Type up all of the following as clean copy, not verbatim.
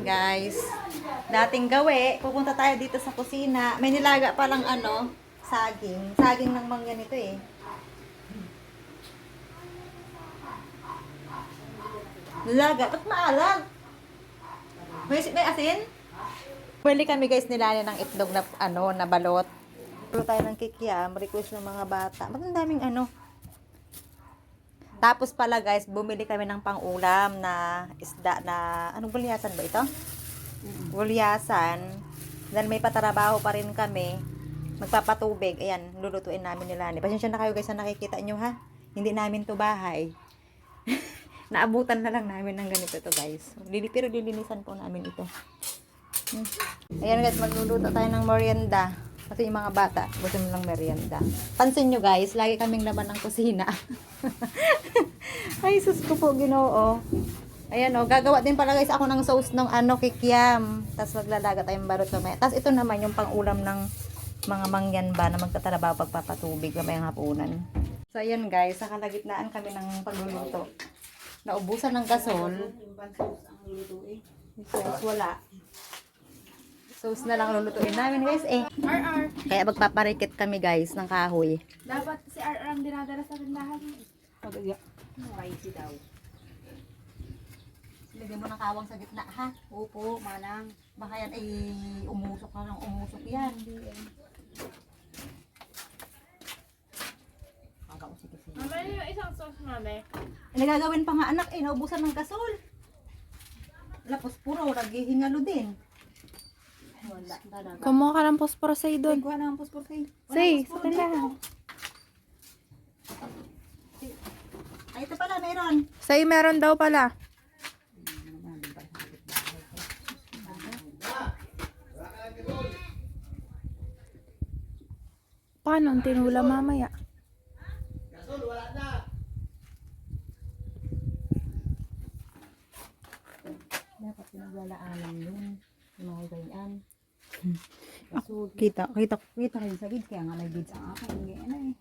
guys. Dating gawi, pupunta tayo dito sa kusina. May nilaga palang saging. Saging ng mangyan ito eh. Nilaga, ba't maalam? May asin? Pwede kami guys nilani ng itlog na na balot. Pero tayo ng kikiam, request ng mga bata. Ba't ang daming Tapos pala guys, bumili kami ng pang-ulam na isda na, anong gulyasan ba ito? Gulyasan. Dahil may patrabaho pa rin kami, magpapatubig. Ayan, lulutuin namin nila. Pasensya na kayo guys na nakikita nyo ha. Hindi namin to bahay. Naabutan na lang namin ng ganito to guys. Pero lilinisan po namin ito. Ayan guys, magluluto tayo ng merienda. Kasi yung mga bata, gusto mo lang merienda. Pansin nyo guys, lagi kaming laman ng kusina. Ay, sus ko po, Ginoo. Ayan gagawa din pala guys ako ng sauce ng kikiam. Tapos maglalaga tayong barot mamaya. Tapos ito naman yung pang-ulam ng mga mangyan ba na magtatrabaho pagpapatubig mamayang hapunan. So ayan guys, sa kalagitnaan kami ng pagluluto. Naubusan ng gasol. Sauce wala. Sauce na lang lulutuin namin guys RR. Kaya magpaparikit kami guys ng kahoy. Dapat si RR ang dinadala sa tindahan. Pagaya. Spicy daw. Lagyan mo ng kawang sa gitna ha. Opo, manang. Baka yan ay umusok na lang umusok yan. Mama, yung isang sauce, mami. Nagagawin pa nga anak naubusan ng gasol. Lapos puro, naghihingalo din. Wala, talaga. Kumuha ka ng posporo sa doon. Kuha na ang pospor kayo. Say, sa lang. Ay, ito pala, meron. Say, meron daw pala. Paano ang tinula mamaya? Dapat pinaglalaanan yun. Yung mga ganyan. Kita kayo sa gid kaya nga may bids ang akin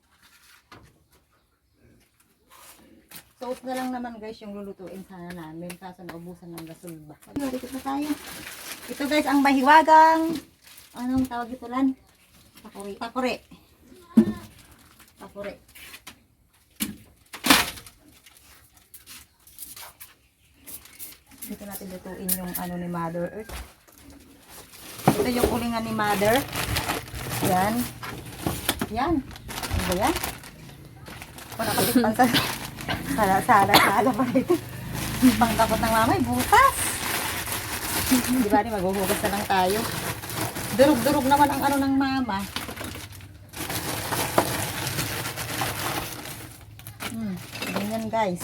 Sauce na lang naman guys yung lulutuin sana namin kaso naubusan ng gasol ba. Dito na tayo. Ito guys ang mahiwagang anong tawag ito lan? Takore. Dito natin lutuin yung ni Mother Earth. Ito yung ulingan ni Mother. Yan. Ano ba yan? Wala kasi pansa. Sala pa ito. Pangkapot ng mamay, butas. Di ba maghuhugas na lang tayo. Durug-durug naman ang ng mama. Ganyan guys.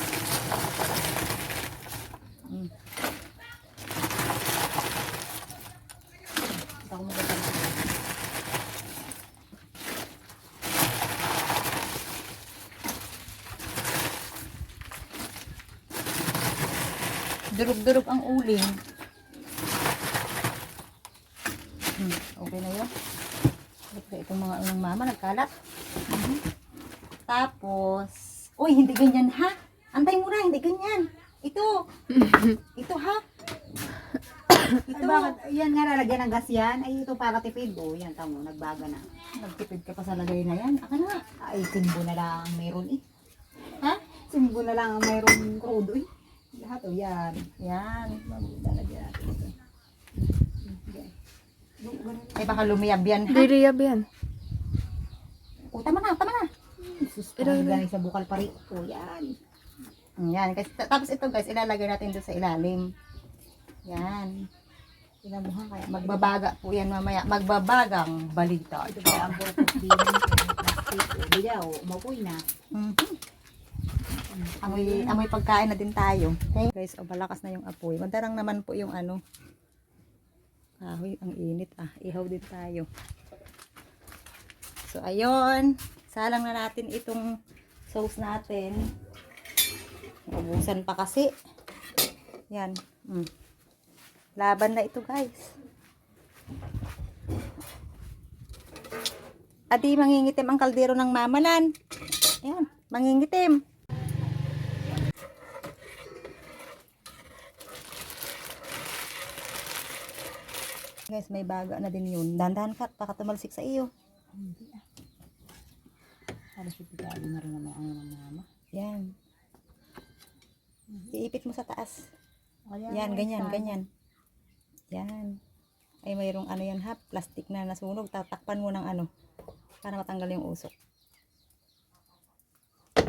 Durug-durug ang uling. Okay na yun. Itong mga unang mama nagkalat. Tapos, uy, hindi ganyan ha. Antay mo na, hindi ganyan. Ito ha. Ay, bakit? Yan nga lalagyan ng gas yan. Ay, ito para tipid. Yan, tamo, nagbaga na. Nagtipid ka pa sa lagay na yan. Aka na. Ay, simbo na lang ang mayroon Ha? Simbo na lang ang mayroon crudo Lahat yan. Yan. Lalagyan natin ito. Ay, baka lumiyab yan ha. Liliyab yan. O, tama na. Sus, parang galing sa bukal pari. Yan. Yan. Tapos ito guys, ilalagay natin doon sa ilalim. Yan. Pinabuhan kaya. Magbabaga po yan mamaya. Magbabagang balita. Ito kaya ang burpos din. Plastic. Bilaw, umupoy na. Amoy pagkain na din tayo. Okay? Guys, malakas na yung apoy. Madarang naman po yung kahoy, ang init Ihaw din tayo. So, ayun. Salang na natin itong sauce natin. Ubusan pa kasi. Yan. Laban na ito guys. Adi, mangingitim ang kaldero ng mamanan. Ayan, mangingitim. Guys, may baga na din yun. Dandahan ka, baka tumalsik sa iyo. Hindi ah. Halos ipigado na rin naman ang ng mama. Yan. Iipit mo sa taas. Kaya Yan, ganyan, sana. ganyan. Yan. Ay, mayroong ano yan ha, plastic na nasunog. Tatakpan mo ng ano, para matanggal yung usok.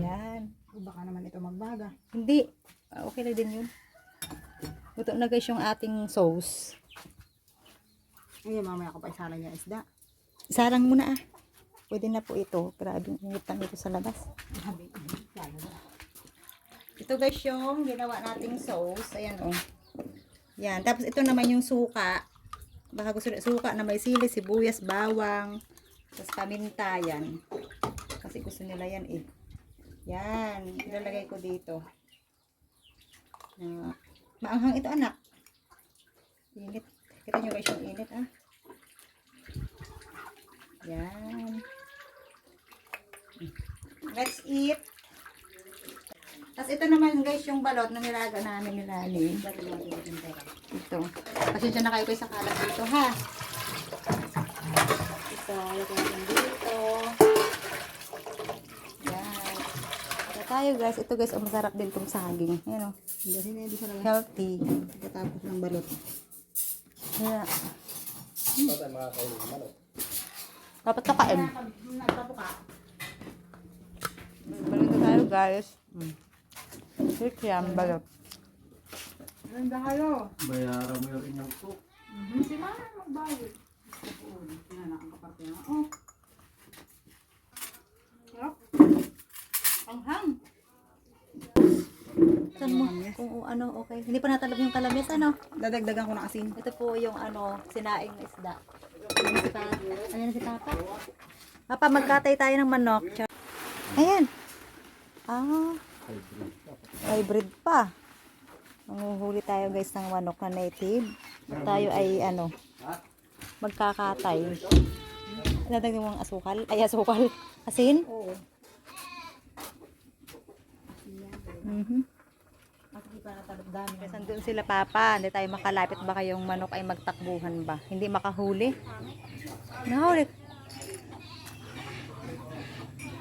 Yan. Baka naman ito magbaga. Hindi. Okay na din yun. Luto na guys yung ating sauce. Ngayon mamaya ko pa isala niya isda. Sarang muna ah. Pwede na po ito. Grabe, ingit lang ito sa labas. Sabi, isala na. Ito guys yung ginawa nating sauce. Ayan oh. Yan. Tapos ito naman yung suka. Baka gusto nila suka na may sili, sibuyas, bawang. Tapos paminta yan. Kasi gusto nila yan eh. Yan. Ilalagay ko dito. Maanghang ito anak. Init. Kita nyo guys yung init ah. Yan. Let's eat. Tapos ito naman guys yung balot na nilaga namin nilali. Ito. Pasensya na kayo sa kalat dito ha. Ito. Lagyan natin dito. Yan. Ito tayo guys. Ito guys, masarap din itong saging. Yan o. Hindi sa labas. Healthy. Pagkatapos ng balot. Yeah. Dapat kakain. Balito tayo guys. Yan, balot. Ganda kayo. Bayaran mo yung inyong cook. Si mama magbayad. Yan na ang kaparte na. Oh. Ang hang. Saan mo? Kung ano, okay. Hindi pa natalab yung kalamis, ano? Dadagdagan ko ng asin. Ito po yung ano, sinaing na isda. Ayan si Papa. Ayan si Papa. Papa, magkatay tayo ng manok. Ayan. Ah. Hybrid pa. Manguhuli tayo guys ng manok na native. Tayo ay ano, magkakatay. Dadagdag mo ang asukal. Ay, asukal. Asin? Oo. Kasi andun sila Papa. Hindi tayo makalapit. Baka yung manok ay magtakbuhan ba. Hindi makahuli. Nakahuli.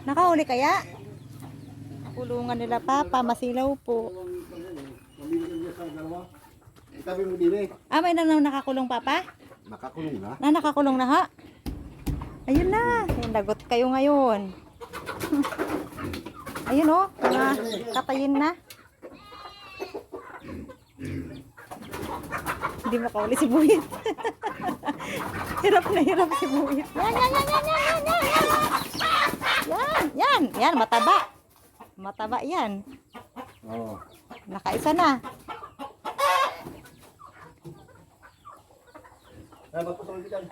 Nakahuli kaya? Kulungan nila Papa. Masilaw po. Itabi mo din eh. Ah, may nakakulong Papa? Nakakulong na. Nakakulong na ha? Ayun na. Ayun, lagot kayo ngayon. Ayun oh. Mga katayin na. Hindi makahuli si Buhit. Hirap na hirap si Buhit. Yan, yan, yan, yan, yan, yan, yan. Yan, yan. Yan, mataba. Mataba yan. Oo. Nakaisa na. Ay, magpapalagi dyan.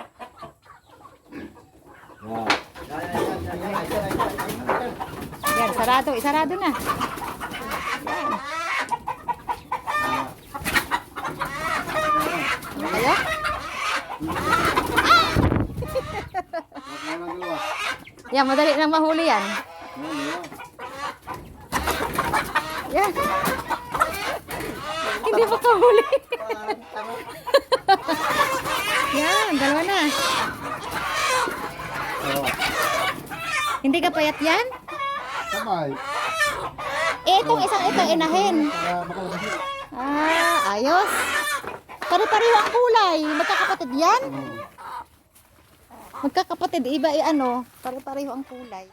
Yan, sarado. Isarado na. Yan. Ano kayo? Yan, madali nang mahuli yan. Yan. Hindi makahuli. Yan, dalawa na. Hindi ka payat yan? Sabay. Eh, itong isang ito, inahin. Ah, ayos. Pare-pareho ang kulay. Magkakapatid yan? Magkakapatid, iba ano. Pare-pareho ang kulay.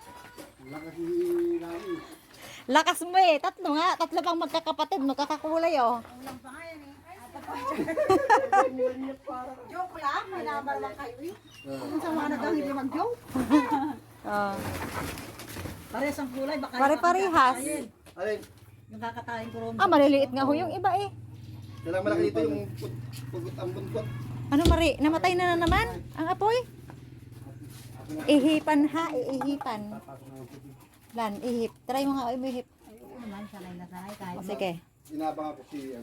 Lakas mo eh. Tatlo nga. Tatlo pang magkakapatid. Magkakakulay oh. Joke lang. Minamal lang kayo eh. Kung sa mga nagawin hindi mag-joke. Oh. Parehas ang kulay. Baka Pare-parehas. Alin, yung kakatayin ko rin. Ah, maliliit nga ho yung iba eh. kailangan malaki dito yung pugot ang buntot. Ano Mari? Namatay na naman ang apoy? Ihipan ha, ihipan. Lan, ihip. Try mo nga, ihip. Oo naman, sanay na sanay. Kahit O, sige. Inabang ako si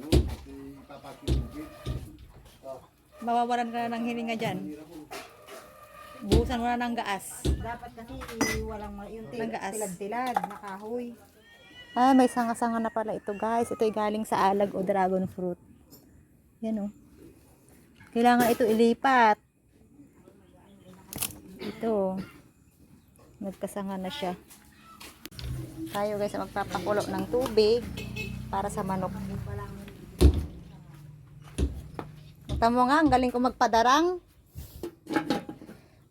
Papa Kibugit. Mawawalan ka na ng hininga dyan. Buhusan mo na ng gaas. dapat kasi walang yung Nagaas. tilad-tilad na kahoy. Ah, may sanga-sanga na pala ito guys. Ito ay galing sa alag o dragon fruit. Yan oh. Kailangan ito ilipat. Ito. Nagkasanga na siya. Tayo guys magpapakulo ng tubig para sa manok. Tamo nga, ang galing ko magpadarang.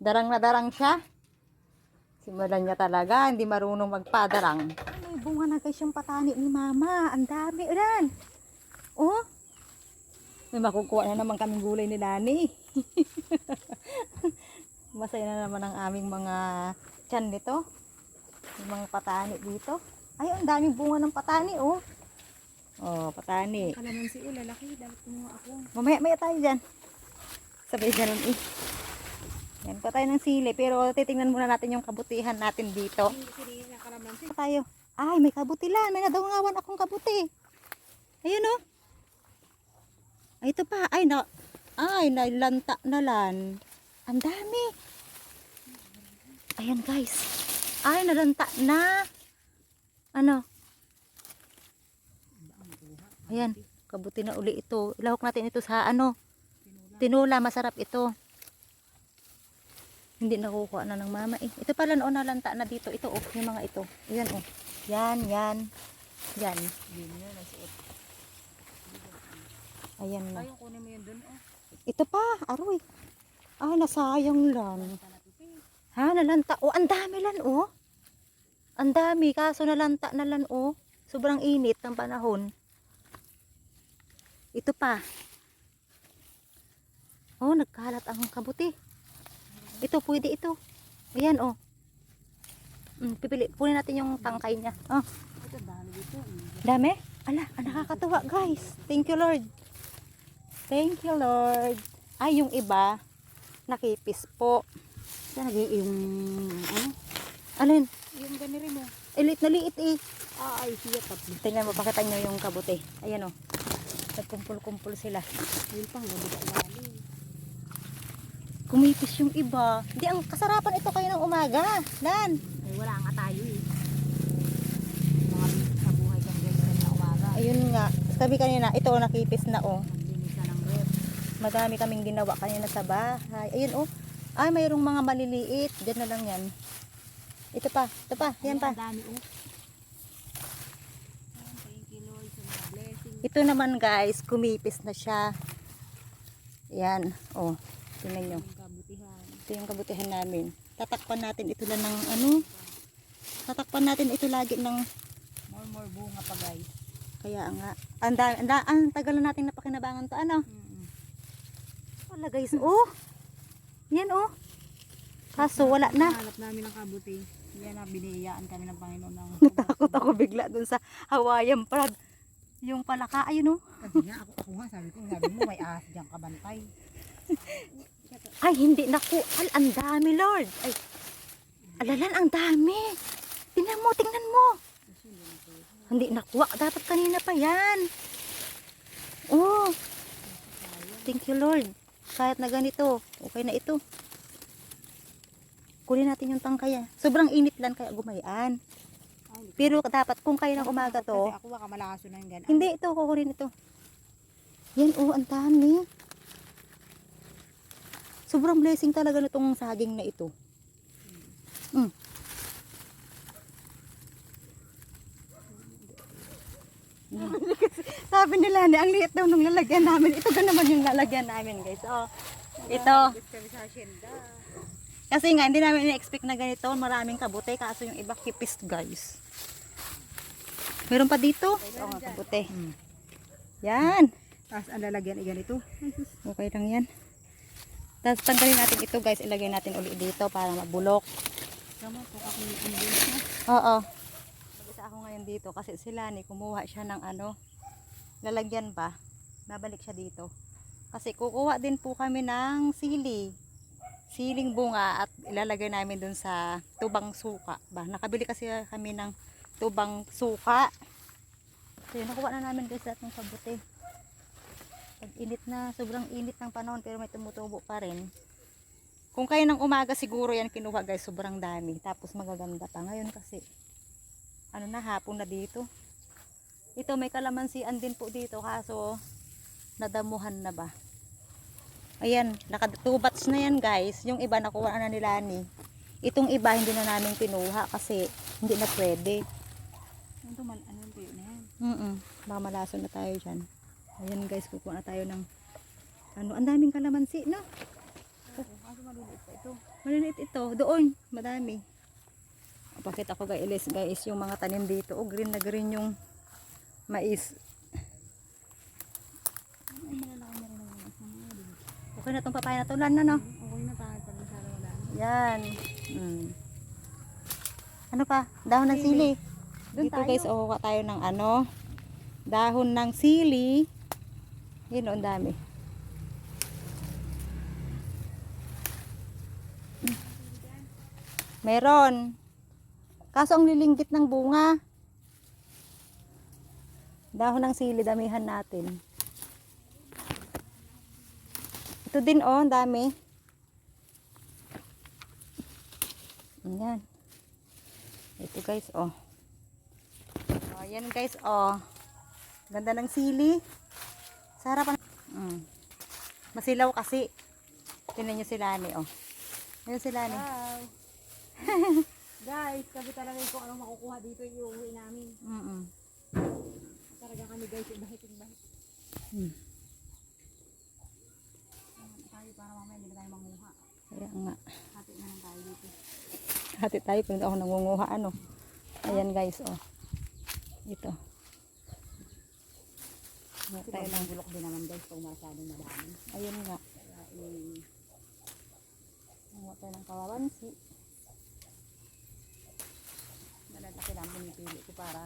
Darang na darang siya. Simulan niya talaga, hindi marunong magpadarang. May bunga na guys yung patani ni mama. Ang dami. Ulan. Oh. May makukuha na naman kaming gulay ni Lani. Masaya na naman ang aming mga tiyan nito. Yung mga patani dito. Ay, ang daming bunga ng patani, oh. Oh, patani. Kalamansi o lalaki. Dapat kumuha ako. Mamaya tayo dyan. Sabay ganun eh. Yan pa tayo ng sili. Pero titingnan muna natin yung kabutihan natin dito. Hindi na kalamansi. Tayo. Ay, may kabutilan. May nadawangawan akong kabuti. Ayun oh. Ay, ito pa. Ay, nailanta na lan. Ang dami. Ayan guys. Ay, nalanta na. Ano? Ayan. Kabuti na uli ito. Ilahok natin ito sa ano. Tinula. Masarap ito. Hindi nakukuha na ng mama eh. Ito pala noon nalanta na dito. Ito oh. Yung mga ito. Ayan oh. Yan. Yan. Ayan na. Ayaw kunin mo yun dun. Oh. Ito pa, aroy. Ay, nasayang lang. Ha, nalanta. Oh, ang dami lan, oh. Ang dami, kaso nalanta na lan, oh. Sobrang init ng panahon. Ito pa. Oh, nagkalat ang kabuti. Ito, pwede ito. Ayan, oh. Pipili. Punin natin yung tangkay niya. Oh. Ito, dami dito. Dami? Ala, nakakatuwa, guys. Thank you, Lord. Thank you, Lord. Ay, yung iba, nakipis po. Saan yung, ano? Alin? Yung ganiri mo. Liit na liit eh. Ay, siya tatlo. Tingnan mo, pakita nyo yung kabuti. Ayan o. Nagkumpul-kumpul sila. Yun pang nabigay. Kumipis yung iba. Hindi, ang kasarapan ito kayo ng umaga. Dan. Ay, wala nga tayo eh. Mga nabuhay kang ganyan na umaga. Ayun nga. Sabi kanina, ito nakipis na o. Naglinis na ng rep. Madami kaming ginawa kanina sa bahay. Ayun o. Ay, mayroong mga maliliit. Diyan na lang yan. Ito pa. Ito pa. Yan pa. Ang dami oh. Thank you Lord sa mga blessing. Ito naman guys, kumipis na siya. Yan. O. Tingnan nyo. Ang kabutihan. Ito yung kabutihan namin. Tatakpan natin ito lang ng ano. Tatakpan natin ito lagi ng More bunga pa guys. kaya nga. Ang tagal na natin napakinabangan to. Ano? Wala guys. Oh. Yan oh. Kaso wala na. Hanap namin ng kabuti. Yan na, biniyayaan kami ng Panginoon ng Natakot ako bigla dun sa Hawaiian Prad. Yung palaka. Ayun oh. Sabi nga, ako nga, sabi mo, may ahas dyan kabantay. Ay hindi. Naku. Ang dami Lord. Ay. Alalan ang dami. Tingnan mo. Hindi nakuha. Dapat kanina pa yan. Oh. Thank you Lord. Kahit na ganito. Okay na ito. Kunin natin yung tangkaya. Sobrang init lang kaya gumayaan. Pero dapat kung kayo ng umaga to. Kasi ako baka malaso na yung gan. Hindi ito. Kukunin ito. Yan oh. Ang dami. Sobrang blessing talaga nitong saging na ito. Sabi nila ni ang liit daw nung lalagyan namin. Ito ga naman yung lalagyan namin guys. Oh, ito. Kasi nga hindi namin i-expect na ganito. Maraming kabuti. Kaso yung iba kipis guys. Meron pa dito. Oo nga kabuti. Yan. Tapos ang lalagyan ay ganito. Okay lang yan. Tapos tanggalin natin ito guys. Ilagay natin uli dito para mabulok. Tama po ako yung ambience na. Oo. Mag-isa ako ngayon dito kasi sila ni kumuha siya ng ano. Lalagyan ba? Babalik siya dito. Kasi kukuha din po kami ng sili. Siling bunga at ilalagay namin dun sa tubang suka. Ba, nakabili kasi kami ng tubang suka. So yun, nakuha na namin guys lahat ng kabuti. Pag init na, sobrang init ng panahon pero may tumutubo pa rin. Kung kayo ng umaga siguro yan kinuha guys, sobrang dami. Tapos magaganda pa. Ngayon kasi, ano na, hapon na dito. Ito may kalamansian din po dito kaso nadamuhan na ba. Ayan, naka 2 batch na yan guys. Yung iba nakuha na nila ni. Itong iba hindi na namin kinuha kasi hindi na pwede. Ano yung tuyo na yan? Baka malason na tayo dyan. Ayan guys, kukuha na tayo ng ang daming kalamansi, no? Kaso maliliit pa ito. Maliliit ito. Doon, madami. Pakita ko guys, yung mga tanim dito. Oh, green na green yung mais. Okay na itong papaya na to, Lan, no? Okay na tayo pag masyado wala. Yan. Ano pa? Dahon ng sili. Dito guys, kuha tayo ng dahon ng sili. Yun, ang dami. Meron. Kaso ang lilinggit ng bunga. Dahon ng sili, damihan natin. Ito din ang dami. Ayan. Ito guys, ayan guys, ganda ng sili. Sa harapan. Masilaw kasi. Tingnan nyo sila ni, Ayan sila ni. Wow. Guys, kami talaga yung kung anong makukuha dito yung uwi namin. Talaga kami guys, bahit-bahit. Tayo para mamaya hindi na tayo manguha. Kaya nga. Hati na lang tayo dito. Hati tayo, pero hindi ako nangunguha, Ayan guys, Ito. Kasi tayo lang bulok din naman guys kung masyadong madami. Ayun nga. Kaya Nanguha tayo ng kawawansi. malalaki lang pinipili ko para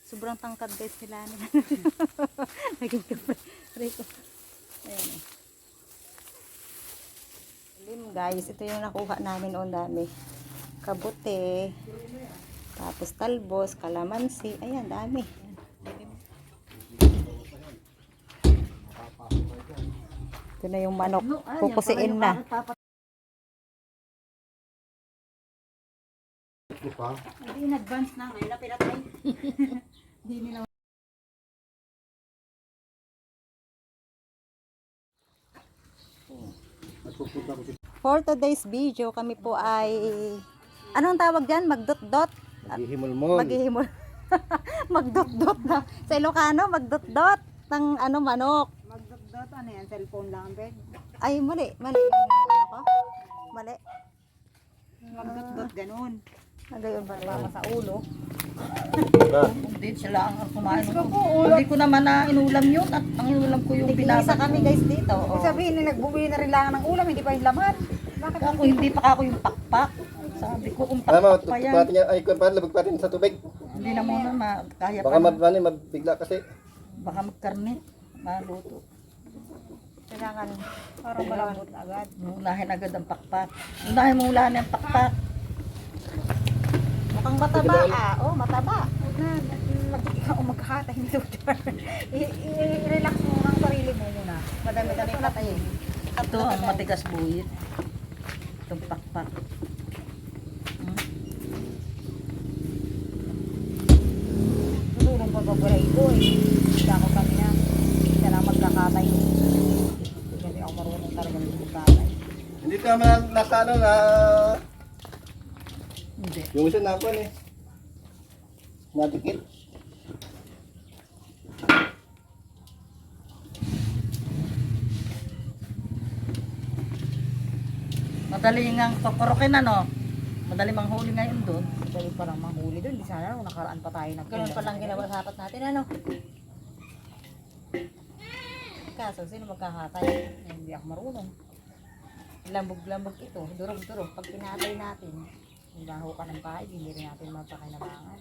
Sobrang tangkad guys sila nila. Naging kapre ko. Ayan Lim guys, ito yung nakuha namin dami. Kabute. Tapos talbos, kalamansi. Ayan, dami. Ito na yung manok. Pupusiin na. Hindi in advance na. Ngayon na pinatay. Hindi nila. For today's video, kami po ay anong tawag dyan? Magdot-dot? Maghihimol-mol. Maghihimol. Magdot-dot na. Sa Ilocano, magdot-dot ng manok. Magdot-dot. Ano yan? Cellphone lang, Ben? Ay, mali. Mali. Ano ko? Mali. Magdot-dot, ganun. Nagayon ba para sa ulo? hindi sila ang kumain. Hindi ko naman na inulam yun at ang inulam ko yung Tig-isa kami guys dito. Ibig sabihin, nagbubili na rin lang ng ulam, hindi pa yung laman. Bakit Ako hindi pa ako yung pakpak. Sabi ko kung Alam mo, pakpak pa yan. patin niya, ay kung paano labag patin sa tubig. Hindi na muna kaya Baka pa. mabigla kasi. Baka magkarne. Maluto. Kailangan parang malambot na agad? Unahin agad ang pakpak. Unahin mo ulan ang pakpak. mukhang mataba. Mataba. Magkakatay nito. I-relax mo ang sarili mo muna. Madami-dami patay. Ito ang matigas buhit. Itong pakpak. Tulong pagbaburay ko Hindi ako kami na. Siya lang magkakatay. Hindi ako marunong talaga magkakatay. Hindi ka naman nasa na Hindi. yung isa na ako nadikit. Madali ngang kukurukin Madali manghuli ngayon doon. Dali parang manghuli doon. Di sana nung nakaraan pa tayo Ganun pa lang ginawa sa hapat natin, Kaso, sino magkakatay? Hindi ako marunong. Lambog-lambog ito. Durog-durog. Pag pinatay natin, baho ka ng pahay, hindi rin natin mapakinabangan.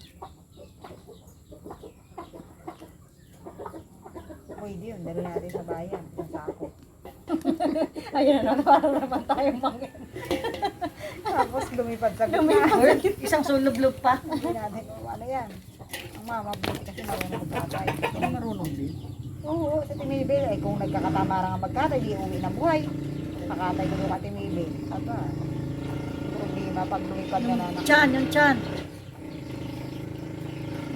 Pwede yun. Dali natin sa bayan. Sa sako. Ayun na, parang naman tayong mangin. Tapos lumipad sa gitna. Uy, isang sulublob pa. Hindi natin kung ano yan. Ang mama, buti kasi marunong magkatay. Hindi marunong din. Oo, sa Timibil. Ay kung nagkakatama lang ang magkatay, di uwi ng buhay. Pakatay ko ka Timibil. Aba. Problema pag lumipad ka na. Yung tiyan.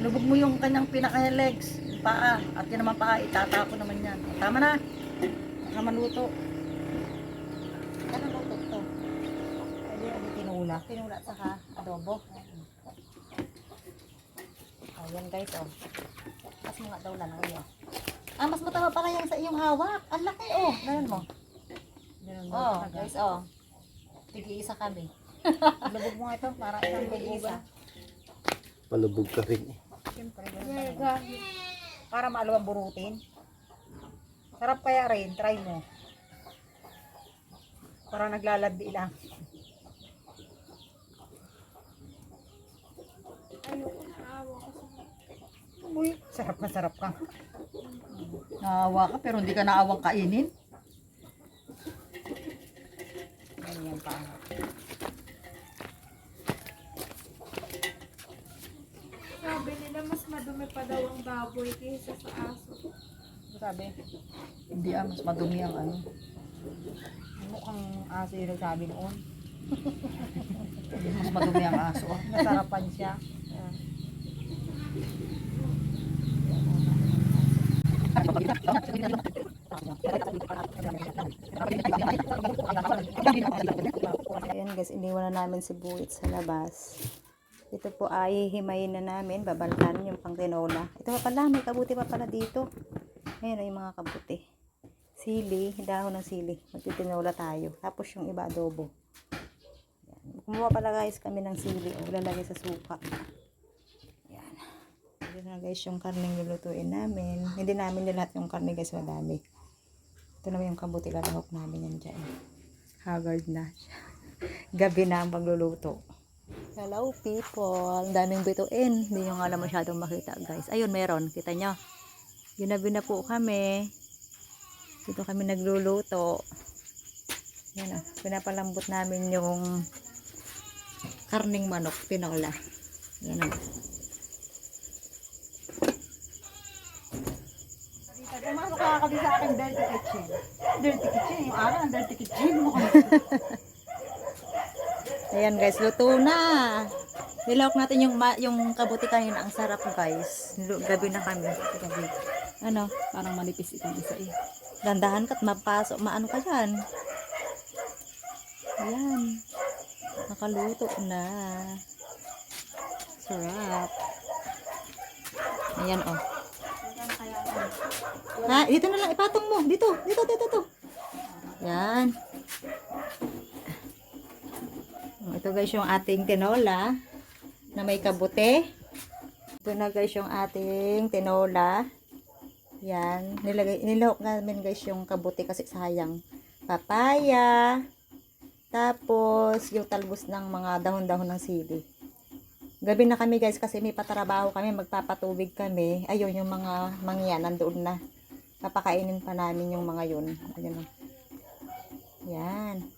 Lubog mo yung kanyang pinaka-legs, yung paa. At yun naman paa, itatapon naman yan. Tama na. Baka maluto. Anong luto to? Pwede yung tinula. Tinula saka adobo. Ayan guys, oh. Mas mga daw lang ngayon. Ah, mas mataba pa kaya sa iyong hawak. Ang laki, oh. Ganun mo. Ganun Oh, talaga. guys, oh. Tigi-isa kami. Lubog mo nga ito para isang Tigi-isa. lubugan. Malubog ka rin eh. Siyempre, ganun talaga. Para maalawang burutin. Sarap kaya rin, try mo. Para naglalandi lang. Uy, sarap na sarap ka. Naawa ka pero hindi ka naawang kainin. Ganyan pa. Sabi nila mas madumi pa daw ang baboy kaysa sa aso. Ano sabi? Hindi mas madumi ang ano. Mukhang aso yung nagsabi noon. Mas madumi ang aso. Nasarapan siya. Ayan guys, iniwan na namin si Buwit sa labas. Ito po ay himayin na namin, babalkan yung pang tinola. Ito pa pala, may kabuti pa pala dito. Ayan yung mga kabuti. Sili, dahon ng sili. Magtitinola tayo. Tapos yung iba adobo. Ayan. Kumuha pala guys kami ng sili. O, lalagay sa suka. Ayan. Ito na guys yung karneng lulutuin namin. Hindi namin lahat yung karne guys, madami. Ito naman yung kabuti, lalahok namin yan dyan. Haggard na. Gabi na ang pagluluto. Hello people, ang daming bituin. Hindi nyo nga lang masyadong makita guys. Ayun meron, kita nyo. Ginabi na po kami. Dito kami nagluluto. Yan o, pinapalambot namin yung karning manok, tinola. Yan o. Pumasok ka kasi sa akin dirty kitchen. Dirty kitchen, yung araw ang dirty kitchen mo. Ayan guys, luto na. Nilawak natin yung kabuti kanina. Ang sarap guys. Gabi na kami. Gabi. Ano? Parang manipis itong isa eh. Dandahan ka't mapasok. Maano ka dyan? Ayan. Nakaluto na. Sarap. Ayan oh. Ha? Dito na lang. Ipatong mo. Dito. Dito. Ayan. Ito guys yung ating tinola na may kabute. Ito na guys yung ating tinola. Yan. Nilahok namin guys yung kabute kasi sayang. Papaya. Tapos yung talbos ng mga dahon-dahon ng sili. Gabi na kami guys kasi may patrabaho kami. Magpapatubig kami. Ayun yung mga mangyan nandoon na. Papakainin pa namin yung mga yun. Ayun. Yan.